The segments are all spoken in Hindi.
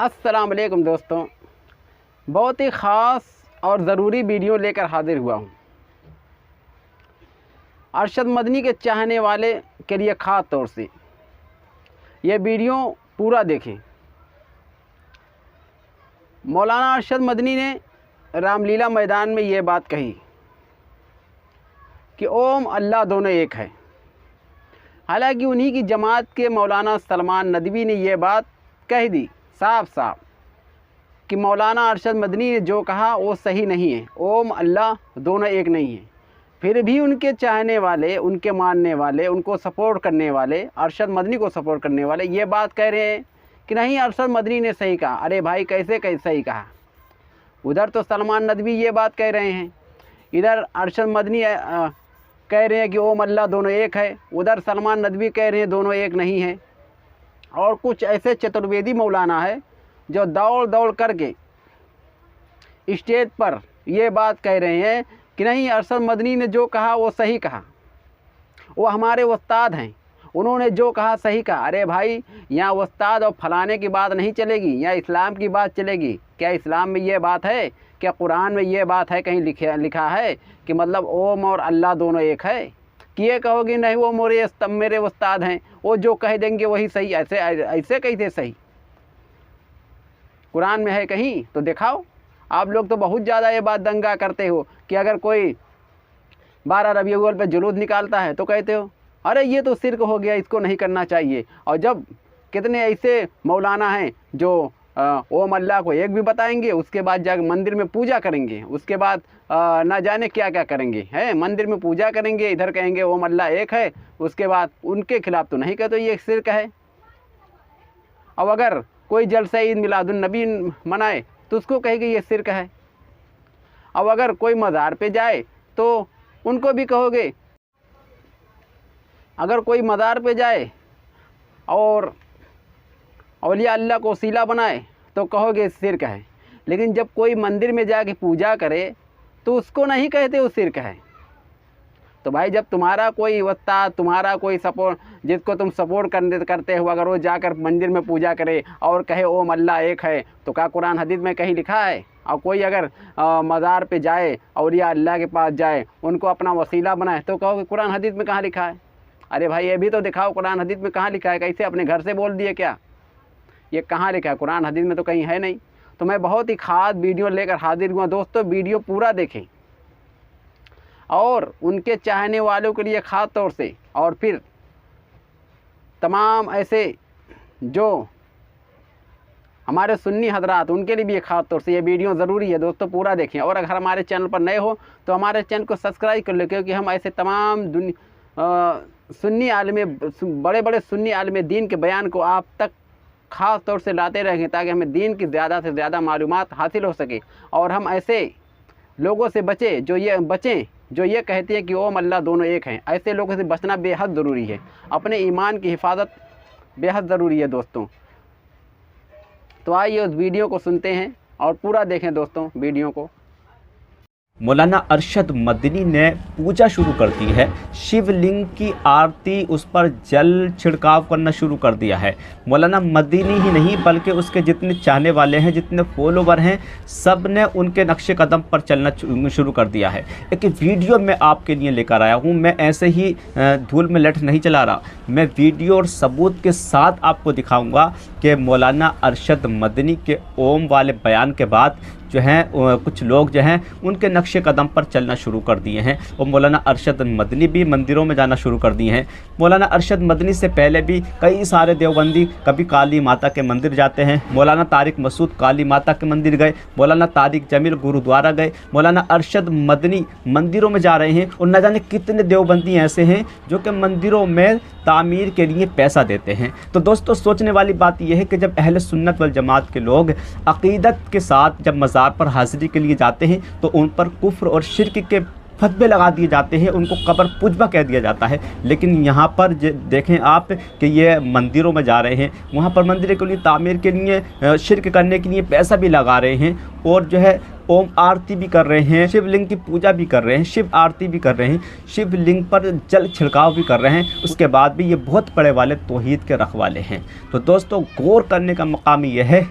अस्सलाम वालेकुम दोस्तों, बहुत ही ख़ास और ज़रूरी वीडियो लेकर हाज़िर हुआ हूँ। अरशद मदनी के चाहने वाले के लिए ख़ास तौर से ये वीडियो पूरा देखें। मौलाना अरशद मदनी ने रामलीला मैदान में ये बात कही कि ओम अल्लाह दोनों एक है। हालांकि उन्हीं की जमात के मौलाना सलमान नदवी ने ये बात कह दी साफ साफ कि मौलाना अरशद मदनी ने जो कहा वो सही नहीं है, ओम अल्लाह दोनों एक नहीं है। फिर भी उनके चाहने वाले, उनके मानने वाले, उनको सपोर्ट करने वाले, अरशद मदनी को सपोर्ट करने वाले ये बात कह रहे हैं कि नहीं अरशद मदनी ने सही कहा। अरे भाई कैसे सही कहा? उधर तो सलमान नदवी ये बात कह रहे हैं, इधर अरशद मदनी कह रहे हैं कि ओम अल्लाह दोनों एक है, उधर सलमान नदवी कह रहे हैं दोनों एक नहीं है। और कुछ ऐसे चतुर्वेदी मौलाना है जो दौड़ दौड़ करके स्टेज पर ये बात कह रहे हैं कि नहीं अरशद मदनी ने जो कहा वो सही कहा, वो हमारे उस्ताद हैं, उन्होंने जो कहा सही कहा। अरे भाई, यहाँ उस्ताद और फलाने की बात नहीं चलेगी, यहाँ इस्लाम की बात चलेगी। क्या इस्लाम में ये बात है? क्या कुरान में ये बात है कहीं लिखा है कि मतलब ओम और अल्लाह दोनों एक है? कि ये कहोगे नहीं वो मेरे उस्ताद हैं, वो जो कह देंगे वही सही? ऐसे कैसे सही? कुरान में है कहीं तो दिखाओ। आप लोग तो बहुत ज़्यादा ये बात दंगा करते हो कि अगर कोई 12 रबीउल अव्वल पे जुलूस निकालता है तो कहते हो अरे ये तो शिर्क हो गया, इसको नहीं करना चाहिए। और जब कितने ऐसे मौलाना हैं जो ओम अल्लाह को एक भी बताएंगे, उसके बाद जाकर मंदिर में पूजा करेंगे, उसके बाद ना जाने क्या क्या करेंगे, हैं मंदिर में पूजा करेंगे, इधर कहेंगे ओम अल्लाह एक है, उसके बाद उनके खिलाफ़ तो नहीं कहते ये शिर्क है। अब अगर कोई जलसा ईद मिलादुन नबी मनाए तो उसको कहेंगे ये शिर्क है। अब अगर कोई मज़ार पे जाए तो उनको भी कहोगे, अगर कोई मज़ार पे जाए और औलिया अल्लाह को वसीला बनाए तो कहोगे शिर्क है। लेकिन जब कोई मंदिर में जाके पूजा करे तो उसको नहीं कहते वो शिर्क है। तो भाई जब तुम्हारा कोई उस्ताद, तुम्हारा कोई सपोर्ट, जिसको तुम सपोर्ट करते हो, अगर वो जाकर मंदिर में पूजा करे और कहे ओम अल्लाह एक है, तो क्या कुरान हदीस में कहीं लिखा है? और कोई अगर मज़ार पे जाए, औलिया अल्लाह के पास जाए, उनको अपना वसीला बनाए तो कहोगे कुरान हदीस में कहाँ लिखा है? अरे भाई ये भी तो दिखाओ कुरान हदीस में कहाँ लिखा है। कैसे अपने घर से बोल दिए क्या? ये कहाँ लिखा है? कुरान हदीस में तो कहीं है नहीं। तो मैं बहुत ही ख़ास वीडियो लेकर हाजिर हुआ दोस्तों, वीडियो पूरा देखें और उनके चाहने वालों के लिए ख़ास तौर से, और फिर तमाम ऐसे जो हमारे सुन्नी हजरात उनके लिए भी ख़ास तौर से ये वीडियो ज़रूरी है दोस्तों, पूरा देखें। और अगर हमारे चैनल पर नए हो तो हमारे चैनल को सब्सक्राइब कर लो, क्योंकि हम ऐसे तमाम सुन्नी आलिम, बड़े बड़े सुन्नी आलिम दीन के बयान को आप तक ख़ास तौर से लाते रहेंगे, ताकि हमें दीन की ज़्यादा से ज़्यादा मालूमात हासिल हो सके और हम ऐसे लोगों से बचें जो ये कहते हैं कि ओम अल्लाह दोनों एक हैं। ऐसे लोगों से बचना बेहद ज़रूरी है। अपने ईमान की हिफाजत बेहद ज़रूरी है दोस्तों। तो आइए उस वीडियो को सुनते हैं और पूरा देखें दोस्तों वीडियो को। मौलाना अरशद मदनी ने पूजा शुरू कर दी है, शिवलिंग की आरती, उस पर जल छिड़काव करना शुरू कर दिया है। मौलाना मदनी ही नहीं बल्कि उसके जितने चाहने वाले हैं, जितने फॉलोवर हैं, सब ने उनके नक्शे कदम पर चलना शुरू कर दिया है। एक वीडियो मैं आपके लिए लेकर आया हूँ। मैं ऐसे ही धूल में लठ नहीं चला रहा, मैं वीडियो और सबूत के साथ आपको दिखाऊँगा कि मौलाना अरशद मदनी के ओम वाले बयान के बाद जो हैं कुछ लोग जो हैं उनके नक्शे कदम पर चलना शुरू कर दिए हैं और मौलाना अरशद मदनी भी मंदिरों में जाना शुरू कर दिए हैं। मौलाना अरशद मदनी से पहले भी कई सारे देवबंदी कभी काली माता के मंदिर जाते हैं। मौलाना तारिक मसूद काली माता के मंदिर गए, मौलाना तारिक जमील गुरुद्वारा गए, मौलाना अरशद मदनी मंदिरों में जा रहे हैं। और न जाने कितने देवबंदी ऐसे हैं जो कि मंदिरों में तामीर के लिए पैसा देते हैं। तो दोस्तों सोचने वाली बात यह है कि जब अहले सुन्नत वल जमात के लोग अक़ीदत के साथ जब मज़ार पर हाज़िरी के लिए जाते हैं तो उन पर कुफ्र और शिर्क के फतवे लगा दिए जाते हैं, उनको कब्र पुजबा कह दिया जाता है। लेकिन यहाँ पर देखें आप कि ये मंदिरों में जा रहे हैं, वहाँ पर मंदिर के लिए तामीर के लिए शिर्क करने के लिए पैसा भी लगा रहे हैं और जो है ओम आरती भी कर रहे हैं, शिवलिंग की पूजा भी कर रहे हैं, शिव आरती भी कर रहे हैं, शिवलिंग पर जल छिड़काव भी कर रहे हैं। उसके बाद भी ये बहुत बड़े वाले तौहीद के रखवाले हैं। तो दोस्तों गौर करने का मकाम यह है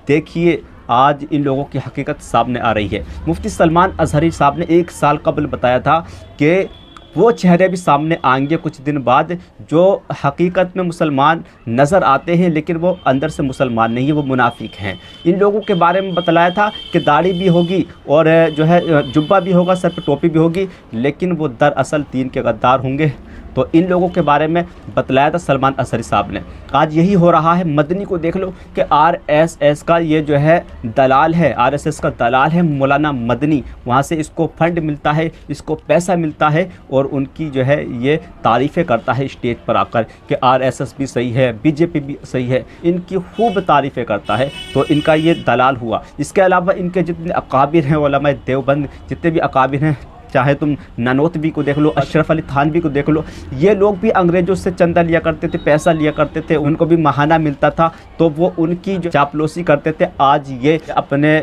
देखिए आज इन लोगों की हकीकत सामने आ रही है। मुफ्ती सलमान अज़हरी साहब ने 1 साल कबल बताया था कि वो चेहरे भी सामने आएंगे कुछ दिन बाद जो हकीकत में मुसलमान नज़र आते हैं लेकिन वो अंदर से मुसलमान नहीं है, वो मुनाफिक हैं। इन लोगों के बारे में बतलाया था कि दाढ़ी भी होगी और जो है जुब्बा भी होगा, सर पे टोपी भी होगी, लेकिन वो दरअसल दीन के गद्दार होंगे। तो इन लोगों के बारे में बतलाया था सलमान अज़हरी साहब ने। आज यही हो रहा है। मदनी को देख लो कि आरएसएस का ये जो है दलाल है, आरएसएस का दलाल है मौलाना मदनी। वहाँ से इसको फंड मिलता है, इसको पैसा मिलता है और उनकी जो है ये तारीफ़ें करता है स्टेज पर आकर कि आरएसएस भी सही है, बीजेपी भी सही है, इनकी खूब तारीफ़ें करता है। तो इनका ये दलाल हुआ। इसके अलावा इनके जितने अकाबिर हैं उलमा देवबंद, जितने भी अकाबिर हैं, चाहे तुम ननोतवी को देख लो, अशरफ अली थानवी को देख लो, ये लोग भी अंग्रेज़ों से चंदा लिया करते थे, पैसा लिया करते थे, उनको भी महाना मिलता था, तो वो उनकी जो चापलूसी करते थे। आज ये अपने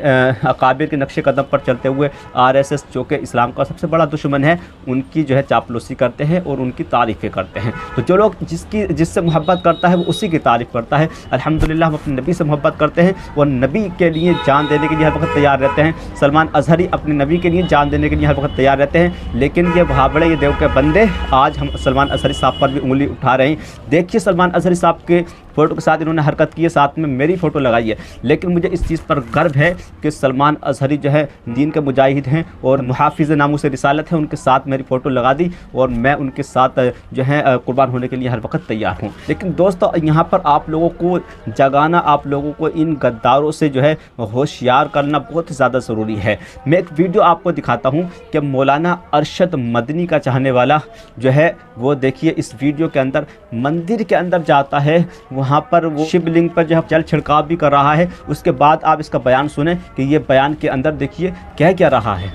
अकाबिर के नक्शे कदम पर चलते हुए आरएसएस जो कि इस्लाम का सबसे बड़ा दुश्मन है, उनकी जो है चापलूसी करते हैं और उनकी तारीफ़ें करते हैं। तो जो लोग जिससे मोहब्बत करता है वो उसी की तारीफ़ करता है। अल्हम्दुलिल्लाह हम अपने नबी से मोहब्बत करते हैं और नबी के लिए जान देने के लिए हर वक्त तैयार रहते हैं। सलमान अज़हरी अपने नबी के लिए जान देने के लिए हर वक्त तैयार रहते हैं, लेकिन ये भाबड़े, ये देव के बंदे आज हम सलमान अज़हरी साहब पर भी उंगली उठा रहे हैं। देखिए सलमान अज़हरी साहब के फ़ोटो के साथ इन्होंने हरकत की है, साथ में मेरी फ़ोटो लगाई है, लेकिन मुझे इस चीज़ पर गर्व है कि सलमान अज़हरी जो है दीन के मुजाहिद हैं और मुहाफ़िज़ नामूस रिसालत है, उनके साथ मेरी फ़ोटो लगा दी और मैं उनके साथ जो है कुर्बान होने के लिए हर वक्त तैयार हूँ। लेकिन दोस्तों यहाँ पर आप लोगों को जगाना, आप लोगों को इन गद्दारों से जो है होशियार करना बहुत ज़्यादा ज़रूरी है। मैं एक वीडियो आपको दिखाता हूँ कि मौलाना अरशद मदनी का चाहने वाला जो है वो देखिए इस वीडियो के अंदर मंदिर के अंदर जाता है, वहाँ पर वो शिवलिंग पर जो है जल छिड़काव भी कर रहा है। उसके बाद आप इसका बयान सुने कि ये बयान के अंदर देखिए कह क्या रहा है।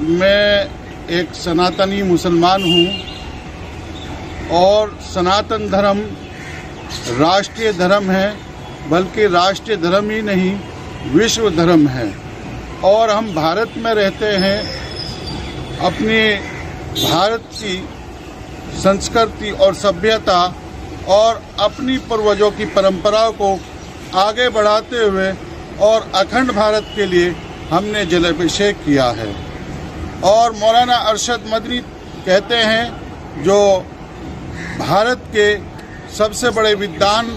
मैं एक सनातनी मुसलमान हूँ और सनातन धर्म राष्ट्रीय धर्म है, बल्कि राष्ट्रीय धर्म ही नहीं विश्व धर्म है। और हम भारत में रहते हैं, अपने भारत की संस्कृति और सभ्यता और अपनी पूर्वजों की परंपराओं को आगे बढ़ाते हुए और अखंड भारत के लिए हमने जलाभिषेक किया है। और मौलाना अरशद मदनी कहते हैं, जो भारत के सबसे बड़े विद्वान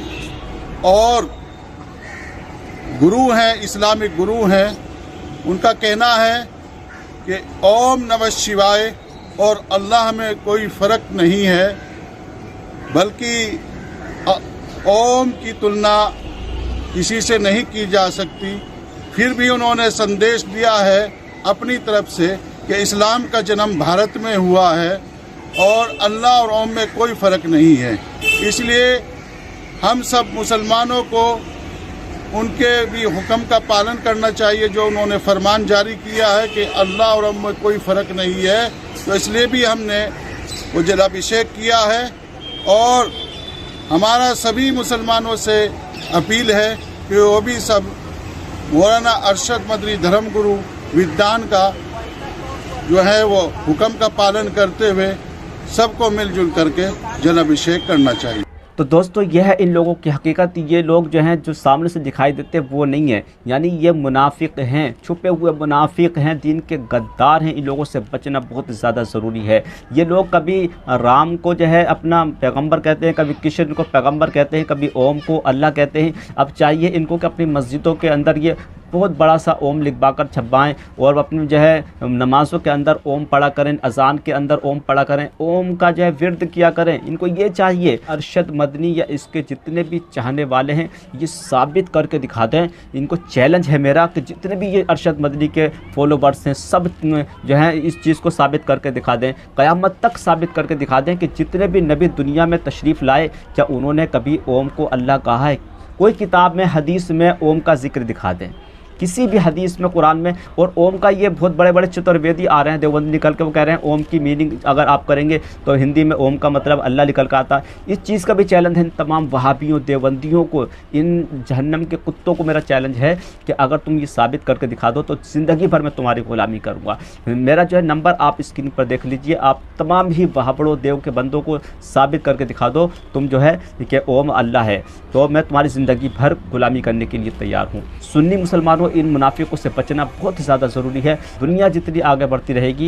और गुरु हैं, इस्लामिक गुरु हैं, उनका कहना है कि ओम नमः शिवाय और अल्लाह में कोई फ़र्क नहीं है, बल्कि ओम की तुलना किसी से नहीं की जा सकती। फिर भी उन्होंने संदेश दिया है अपनी तरफ से कि इस्लाम का जन्म भारत में हुआ है और अल्लाह और ओम में कोई फ़र्क नहीं है। इसलिए हम सब मुसलमानों को उनके भी हुक्म का पालन करना चाहिए, जो उन्होंने फरमान जारी किया है कि अल्लाह और ओम में कोई फ़र्क नहीं है। तो इसलिए भी हमने वो जलाभिषेक किया है और हमारा सभी मुसलमानों से अपील है कि वो भी सब मौलाना अरशद मदनी धर्मगुरु विद्वान का जो है वो हुक्म का पालन करते हुए सबको मिलजुल करके जलाभिषेक करना चाहिए। तो दोस्तों यह है इन लोगों की हकीकत। ये लोग जो हैं जो सामने से दिखाई देते हैं वो नहीं है, यानी ये मुनाफिक हैं, छुपे हुए मुनाफिक हैं, दीन के गद्दार हैं। इन लोगों से बचना बहुत ज़्यादा ज़रूरी है। ये लोग कभी राम को जो है अपना पैगंबर कहते हैं, कभी कृष्ण को पैगंबर कहते हैं, कभी ओम को अल्लाह कहते हैं। अब चाहिए इनको कि अपनी मस्जिदों के अंदर ये बहुत बड़ा सा ओम लिखवा कर छपवाएँ और अपनी जो है नमाज़ों के अंदर ओम पढ़ा करें, अजान के अंदर ओम पढ़ा करें, ओम का जो है विर्द किया करें। इनको ये चाहिए। अरशद मदनी या इसके जितने भी चाहने वाले हैं ये साबित करके दिखा दें। इनको चैलेंज है मेरा कि जितने भी ये अरशद मदनी के फॉलोवर्स हैं सब जो है इस चीज़ को साबित करके दिखा दें, क़यामत तक साबित करके दिखा दें कि जितने भी नबी दुनिया में तशरीफ़ लाए क्या उन्होंने कभी ओम को अल्लाह कहा है। कोई किताब में, हदीस में ओम का जिक्र दिखा दें। किसी भी हदीस में, कुरान में। और ओम का ये बहुत बड़े बड़े चतुर्वेदी आ रहे हैं देवबंदी निकल के, वो कह रहे हैं ओम की मीनिंग अगर आप करेंगे तो हिंदी में ओम का मतलब अल्लाह निकल कर आता है। इस चीज़ का भी चैलेंज है इन तमाम वहाबियों, देवबंदियों को, इन जहन्नम के कुत्तों को मेरा चैलेंज है कि अगर तुम ये साबित करके दिखा दो तो ज़िंदगी भर मैं तुम्हारी गुलामी करूँगा। मेरा जो है नंबर आप स्क्रीन पर देख लीजिए, आप तमाम ही वहाबड़ों देव के बंदों को साबित करके दिखा दो तुम जो है कि ओम अल्लाह है, तो मैं तुम्हारी ज़िंदगी भर गुलामी करने के लिए तैयार हूँ। सुन्नी मुसलमानों, इन मुनाफिकों से बचना बहुत ही ज़्यादा ज़रूरी है। दुनिया जितनी आगे बढ़ती रहेगी